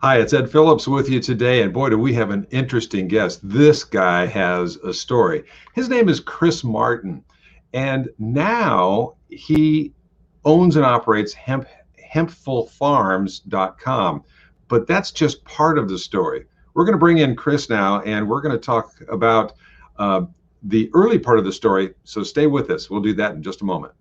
Hi, it's Ed Phillips with you today, and boy, do we have an interesting guest. This guy has a story. His name is Chris Martin, and now he owns and operates hempfulfarms.com. But that's just part of the story. We're going to bring in Chris now, and we're going to talk about uh, the early part of the story. So stay with us. We'll do that in just a moment.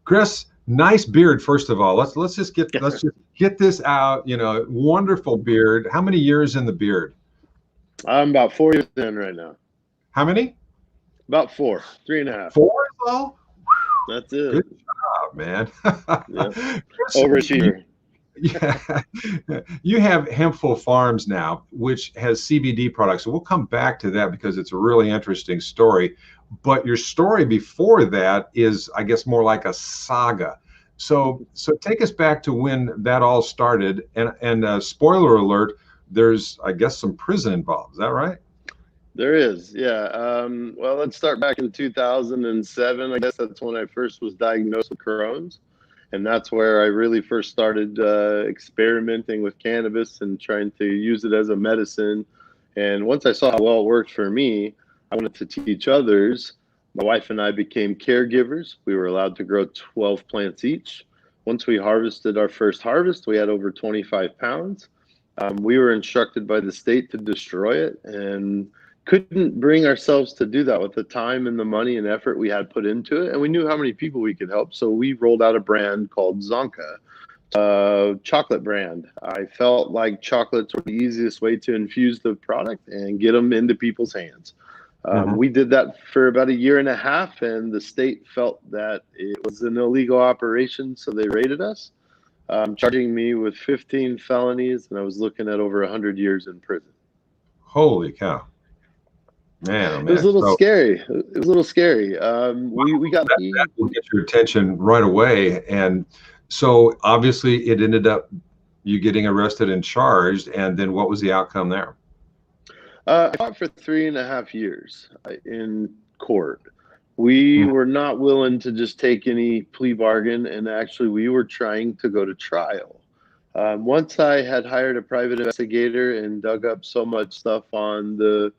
Chris, nice beard. First of all, let's just get this out. Wonderful beard. How many years in the beard? I'm about 4 years in right now. How many? About 4, 3.5. 4 as well? That's it. Good job, man. Yeah. Overachiever. Yeah, you have Hempful Farms now, which has CBD products. So we'll come back to that because it's a really interesting story. But your story before that is, I guess, more like a saga. So take us back to when that all started. And spoiler alert, there's, I guess, some prison involved. Is that right? There is, yeah. Well, let's start back in 2007. I guess that's when I first was diagnosed with Crohn's. And that's where I really first started experimenting with cannabis and trying to use it as a medicine. And once I saw how well it worked for me, I wanted to teach others. My wife and I became caregivers. We were allowed to grow 12 plants each. Once we harvested our first harvest, we had over 25 pounds. We were instructed by the state to destroy it and couldn't bring ourselves to do that with the time and the money and effort we had put into it. And we knew how many people we could help. So we rolled out a brand called Zonka, chocolate brand. I felt like chocolates were the easiest way to infuse the product and get them into people's hands. We did that for about 1.5 years, and the state felt that it was an illegal operation. So they raided us, charging me with 15 felonies. And I was looking at over 100 years in prison. Holy cow. Man, oh man. It was a little scary. It was a little scary. We got that will get your attention right away. And so obviously it ended up you getting arrested and charged. And then what was the outcome there? I fought for 3.5 years in court. We were not willing to just take any plea bargain. And actually, we were trying to go to trial. Once I had hired a private investigator and dug up so much stuff on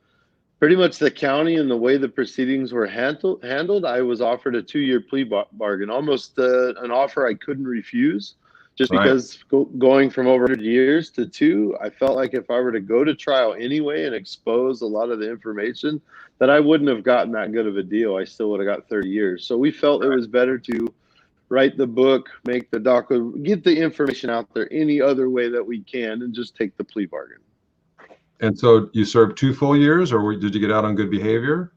pretty much the county and the way the proceedings were handled, I was offered a 2-year plea bargain, almost an offer I couldn't refuse, just because going from over 100 years to 2, I felt like if I were to go to trial anyway and expose a lot of the information, that I wouldn't have gotten that good of a deal. I still would have got 30 years. So we felt it was better to write the book, make the document, get the information out there any other way that we can, and just take the plea bargain. And so you served 2 full years, or did you get out on good behavior?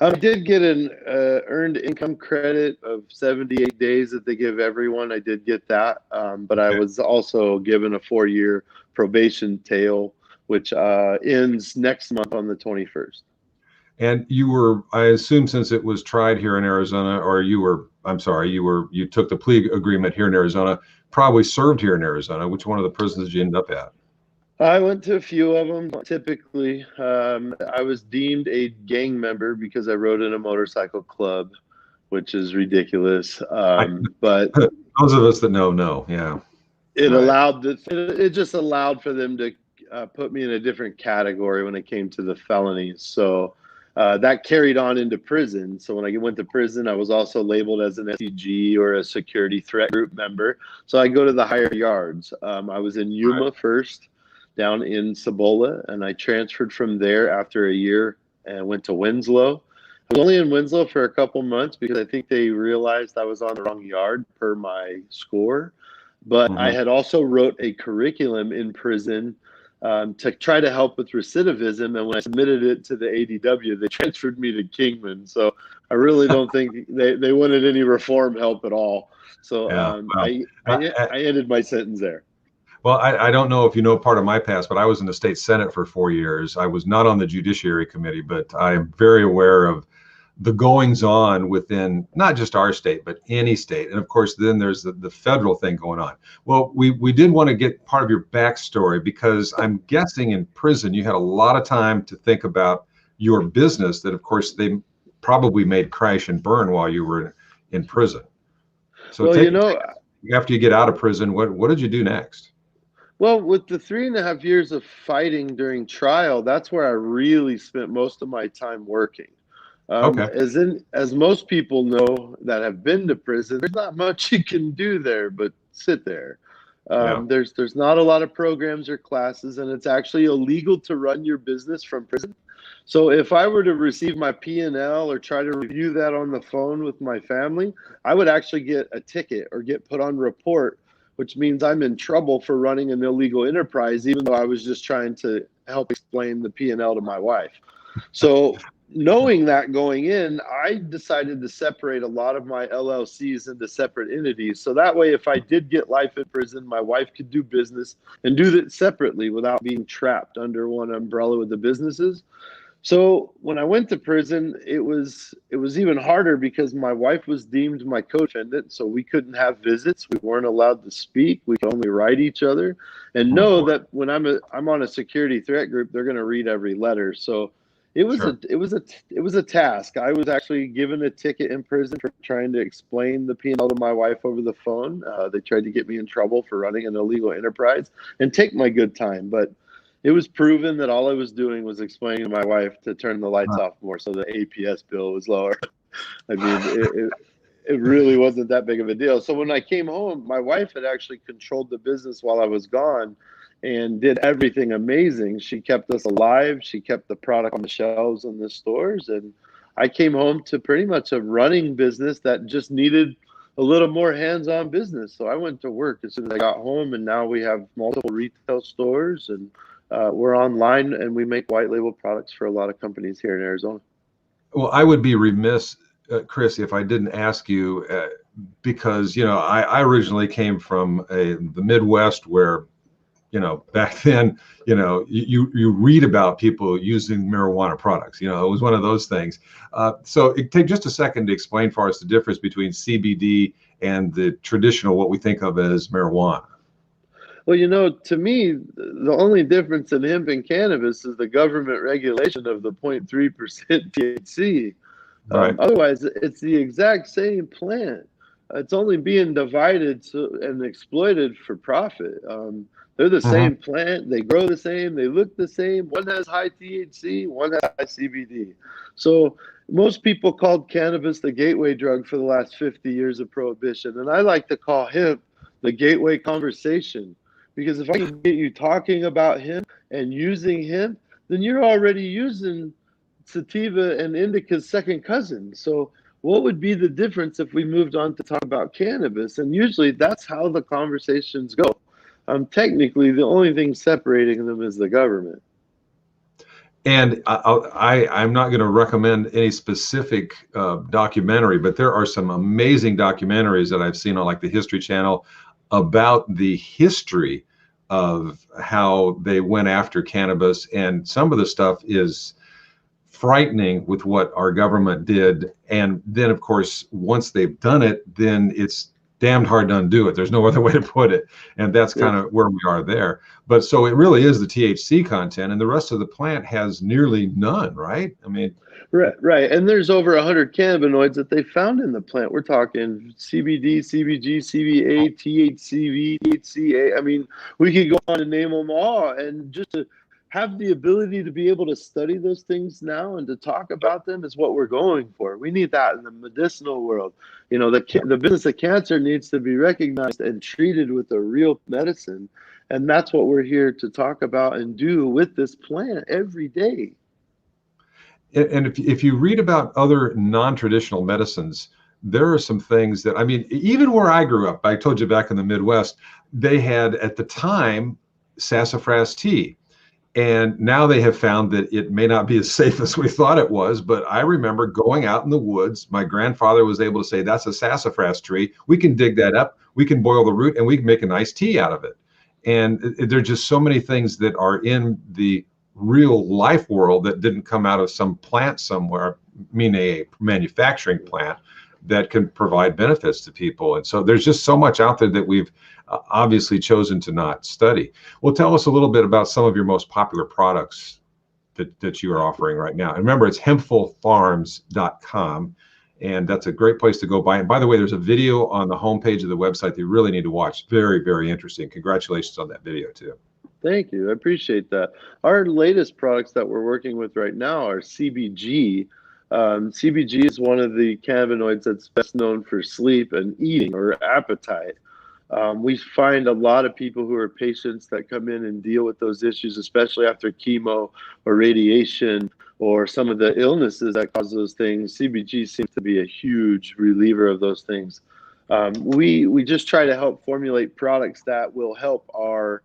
I did get an earned income credit of 78 days that they give everyone. I did get that, but I was also given a 4-year probation tail, which ends next month on the 21st. And you were, I assume, since it was tried here in Arizona, or you took the plea agreement here in Arizona, probably served here in Arizona. Which one of the prisons did you end up at? I went to a few of them. Typically, I was deemed a gang member because I rode in a motorcycle club, which is ridiculous. But those of us that know, yeah. It just allowed for them to put me in a different category when it came to the felonies. So that carried on into prison. So when I went to prison, I was also labeled as an SCG or a security threat group member. So I go to the higher yards. I was in Yuma first, down in Cibola, and I transferred from there after 1 year and went to Winslow. I was only in Winslow for a couple months because I think they realized I was on the wrong yard per my score. But I had also wrote a curriculum in prison to try to help with recidivism. And when I submitted it to the ADW, they transferred me to Kingman. So I really don't think they wanted any reform help at all. So I ended my sentence there. Well, I don't know if you know part of my past, but I was in the state Senate for 4 years. I was not on the Judiciary Committee, but I am very aware of the goings on within not just our state, but any state. And of course, then there's the federal thing going on. Well, we did want to get part of your backstory because I'm guessing in prison, you had a lot of time to think about your business that, of course, they probably made crash and burn while you were in prison. So Well, after you get out of prison, what did you do next? well, with the 3.5 years of fighting during trial, that's where I really spent most of my time working. Okay. As most people know that have been to prison, there's not much you can do there but sit there. Yeah. There's not a lot of programs or classes, and it's actually illegal to run your business from prison. So if I were to receive my P&L or try to review that on the phone with my family, I would actually get a ticket or get put on report, which means I'm in trouble for running an illegal enterprise, even though I was just trying to help explain the P&L to my wife. So knowing that going in, I decided to separate a lot of my LLCs into separate entities. So that way, if I did get life in prison, my wife could do business and do that separately without being trapped under one umbrella with the businesses. So when I went to prison, it was even harder because my wife was deemed my co-defendant, so we couldn't have visits. We weren't allowed to speak. We could only write each other, and Oh know boy. that when I'm on a security threat group, they're going to read every letter. So Sure. it was a task. I was actually given a ticket in prison for trying to explain the P&L to my wife over the phone. They tried to get me in trouble for running an illegal enterprise and take my good time, but it was proven that all I was doing was explaining to my wife to turn the lights off more so the APS bill was lower. I mean, it really wasn't that big of a deal. So when I came home, my wife had actually controlled the business while I was gone and did everything amazing. She kept us alive. She kept the product on the shelves in the stores. And I came home to pretty much a running business that just needed a little more hands-on business. So I went to work as soon as I got home, and now we have multiple retail stores, and we're online, and we make white label products for a lot of companies here in Arizona. Well, I would be remiss, Chris, if I didn't ask you, because I originally came from the Midwest, where back then, you read about people using marijuana products. It was one of those things. So it take just a second to explain for us the difference between CBD and the traditional, what we think of as marijuana. Well, to me, the only difference in hemp and cannabis is the government regulation of the 0.3% THC. Right. Otherwise, it's the exact same plant. It's only being divided and exploited for profit. They're the Hmm. same plant. They grow the same. They look the same. One has high THC, one has high CBD. So most people called cannabis the gateway drug for the last 50 years of prohibition. And I like to call hemp the gateway conversation. Because if I can get you talking about hemp and using hemp, then you're already using sativa and indica's second cousin. So what would be the difference if we moved on to talk about cannabis? And usually that's how the conversations go. Technically, the only thing separating them is the government. And I'm not going to recommend any specific documentary, but there are some amazing documentaries that I've seen on like the History Channel about the history of how they went after cannabis. And some of the stuff is frightening with what our government did. And then, of course, once they've done it, then it's damned hard to undo it. There's no other way to put it. And that's Yeah. kind of where we are there. But so it really is the THC content, and the rest of the plant has nearly none, right? I mean, Right. And there's over 100 cannabinoids that they found in the plant. We're talking CBD, CBG, CBA, THCV, THCA. I mean, we could go on and name them all. And just to have the ability to be able to study those things now and to talk about them is what we're going for. We need that in the medicinal world. The business of cancer needs to be recognized and treated with a real medicine. And that's what we're here to talk about and do with this plant every day. and if you read about other non-traditional medicines, there are some things that, I mean, even where I grew up, I told you back in the Midwest, they had at the time sassafras tea. And now they have found that it may not be as safe as we thought it was. But I remember going out in the woods. My grandfather was able to say, that's a sassafras tree. We can dig that up. We can boil the root and we can make a nice tea out of it. And there are just so many things that are in the real life world that didn't come out of some plant somewhere, meaning a manufacturing plant, that can provide benefits to people. And so there's just so much out there that we've obviously chosen to not study. Well, tell us a little bit about some of your most popular products. that you are offering right now. And remember, it's hempfulfarms.com. And that's a great place to go by. And by the way, there's a video on the homepage of the website that you really need to watch. Very, very interesting. Congratulations on that video too. Thank you. I appreciate that. Our latest products that we're working with right now are CBG. CBG is one of the cannabinoids that's best known for sleep and eating or appetite. We find a lot of people who are patients that come in and deal with those issues, especially after chemo or radiation or some of the illnesses that cause those things. CBG seems to be a huge reliever of those things. We just try to help formulate products that will help our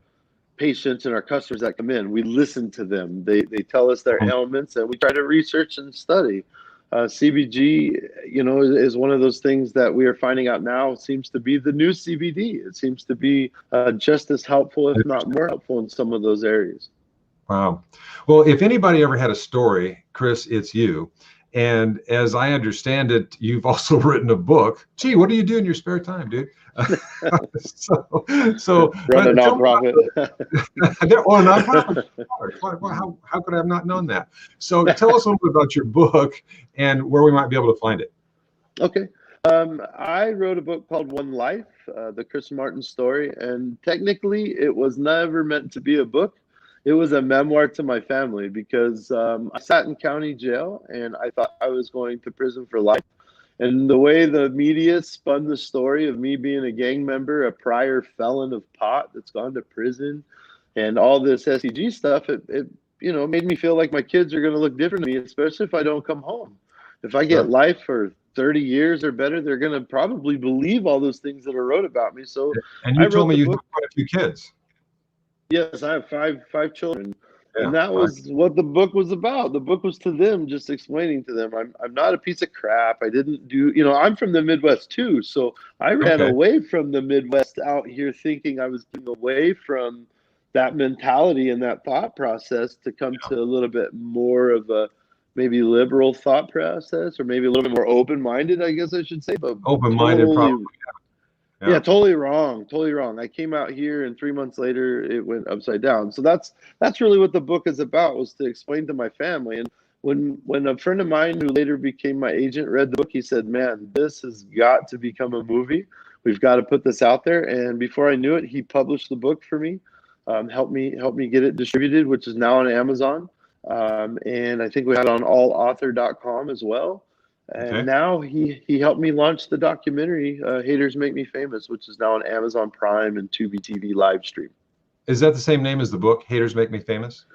patients and our customers that come in. We listen to them. They tell us their ailments, and we try to research and study. CBG, is one of those things that we are finding out now seems to be the new CBD. It seems to be just as helpful, if not more helpful, in some of those areas. Wow. Well, if anybody ever had a story, Chris, it's you. And as I understand it, you've also written a book. Gee, what do you do in your spare time, dude? so run a nonprofit. Or a nonprofit. How could I have not known that? So tell us a little bit about your book and where we might be able to find it. Okay. I wrote a book called One Life, the Chris Martin story, and technically it was never meant to be a book. It was a memoir to my family because I sat in county jail and I thought I was going to prison for life. And the way the media spun the story of me being a gang member, a prior felon of pot that's gone to prison, and all this SEG stuff, it made me feel like my kids are going to look different to me, especially if I don't come home. If I get life for 30 years or better, they're going to probably believe all those things that are wrote about me. So, and you told me you have quite a few kids. Yes, I have five children. Yeah, and that was what the book was about. The book was to them, just explaining to them, I'm not a piece of crap. I didn't do, I'm from the Midwest too. So I ran away from the Midwest out here thinking I was getting away from that mentality and that thought process to come to a little bit more of a maybe liberal thought process, or maybe a little bit more open-minded, I guess I should say. But open-minded, probably. Yeah, totally wrong. Totally wrong. I came out here and 3 months later it went upside down. So that's really what the book is about, was to explain to my family. And when a friend of mine who later became my agent read the book, he said, "Man, this has got to become a movie. We've got to put this out there." And before I knew it, he published the book for me, helped me get it distributed, which is now on Amazon. And I think we had it on allauthor.com as well. And now he helped me launch the documentary, Haters Make Me Famous, which is now on Amazon Prime and Tubi TV live stream. Is that the same name as the book, Haters Make Me Famous?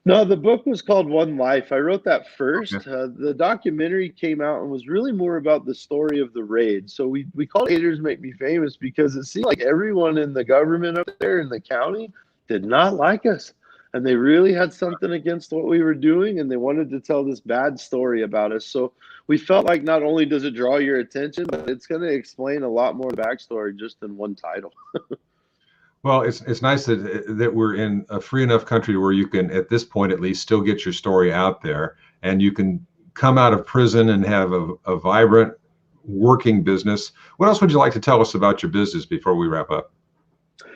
No, the book was called One Life. I wrote that first. The documentary came out and was really more about the story of the raid. So we called Haters Make Me Famous because it seemed like everyone in the government up there in the county did not like us. And they really had something against what we were doing, and they wanted to tell this bad story about us. So we felt like not only does it draw your attention, but it's going to explain a lot more backstory just in one title. Well, it's nice that we're in a free enough country where you can, at this point at least, still get your story out there, and you can come out of prison and have a vibrant working business. What else would you like to tell us about your business before we wrap up?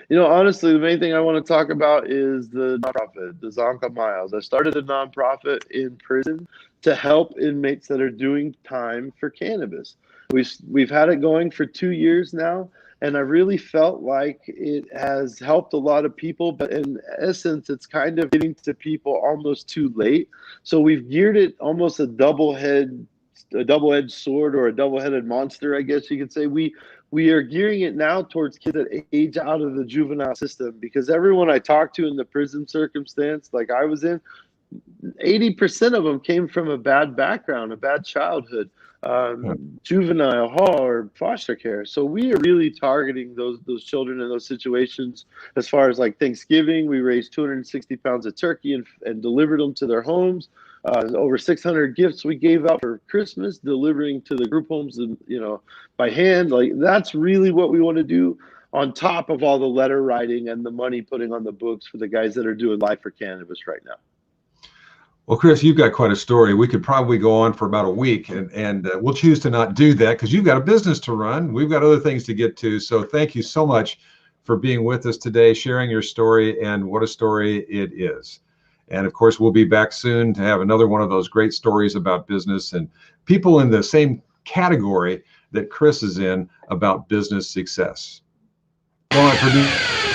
Honestly, the main thing I want to talk about is the nonprofit, the Zonka Miles. I started a nonprofit in prison to help inmates that are doing time for cannabis. We've had it going for 2 years now, and I really felt like it has helped a lot of people, but in essence, it's kind of getting to people almost too late. So we've geared it almost a double-edged sword, or a double-headed monster, I guess you could say. We are gearing it now towards kids that age out of the juvenile system, because everyone I talked to in the prison circumstance like I was in, 80% of them came from a bad background, a bad childhood, juvenile hall or foster care. So we are really targeting those children in those situations. As far as like Thanksgiving, we raised 260 pounds of turkey and delivered them to their homes. Over 600 gifts we gave out for Christmas, delivering to the group homes, and by hand. Like, that's really what we want to do, on top of all the letter writing and the money putting on the books for the guys that are doing life for cannabis right now. Well, Chris, you've got quite a story. We could probably go on for about a week, and we'll choose to not do that because you've got a business to run. We've got other things to get to. So thank you so much for being with us today, sharing your story, and what a story it is. And of course, we'll be back soon to have another one of those great stories about business and people in the same category that Chris is in about business success. Well, I produce